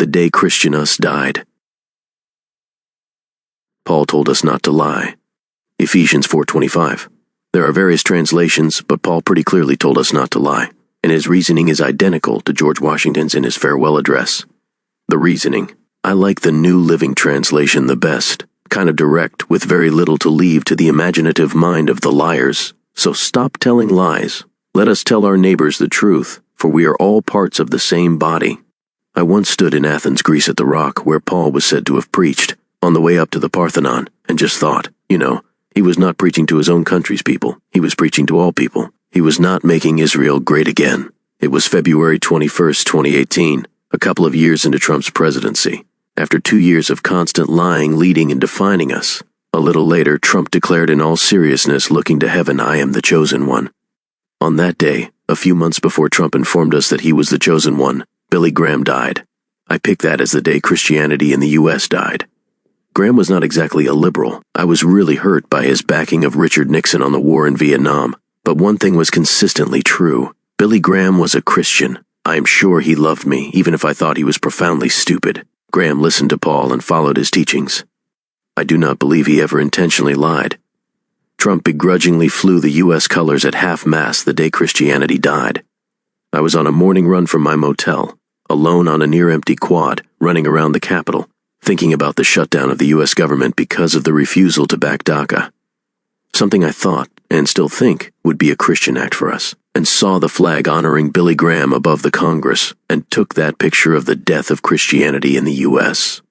day Christian us died. Paul told us not to lie. Ephesians 4:25. There are various translations, but Paul pretty clearly told us not to lie, and his reasoning is identical to George Washington's in his farewell address. The reasoning. I like the New Living Translation the best, kind of direct with very little to leave to the imaginative mind of the liars. So stop telling lies. Let us tell our neighbors the truth, for we are all parts of the same body. I once stood in Athens, Greece at the Rock, where Paul was said to have preached, on the way up to the Parthenon, and just thought, he was not preaching to his own country's people. He was preaching to all people. He was not making Israel great again. It was February 21st, 2018, a couple of years into Trump's presidency. After 2 years of constant lying, leading, and defining us, a little later, Trump declared in all seriousness, looking to heaven, I am the chosen one. On that day, a few months before Trump informed us that he was the chosen one, Billy Graham died. I picked that as the day Christianity in the U.S. died. Graham was not exactly a liberal. I was really hurt by his backing of Richard Nixon on the war in Vietnam. But one thing was consistently true. Billy Graham was a Christian. I am sure he loved me, even if I thought he was profoundly stupid. Graham listened to Paul and followed his teachings. I do not believe he ever intentionally lied. Trump begrudgingly flew the U.S. colors at half-mast the day Christianity died. I was on a morning run from my motel, alone on a near-empty quad, running around the Capitol, thinking about the shutdown of the U.S. government because of the refusal to back DACA. Something I thought, and still think, would be a Christian act for us, and saw the flag honoring Billy Graham above the Congress, and took that picture of the death of Christianity in the U.S.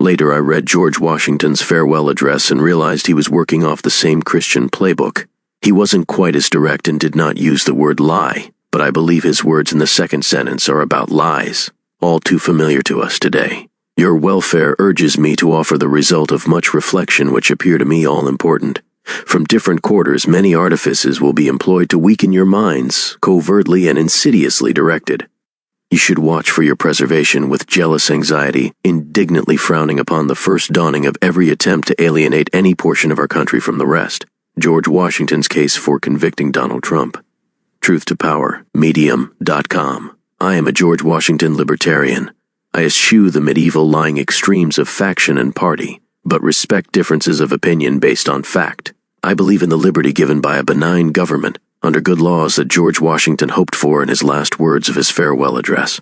Later I read George Washington's farewell address and realized he was working off the same Christian playbook. He wasn't quite as direct and did not use the word lie, but I believe his words in the second sentence are about lies, all too familiar to us today. Your welfare urges me to offer the result of much reflection which appear to me all important. From different quarters many artifices will be employed to weaken your minds, covertly and insidiously directed. You should watch for your preservation with jealous anxiety, indignantly frowning upon the first dawning of every attempt to alienate any portion of our country from the rest. George Washington's case for convicting Donald Trump. Truth to Power, Medium.com. I am a George Washington libertarian. I eschew the medieval lying extremes of faction and party, but respect differences of opinion based on fact. I believe in the liberty given by a benign government, under good laws that George Washington hoped for in his last words of his farewell address.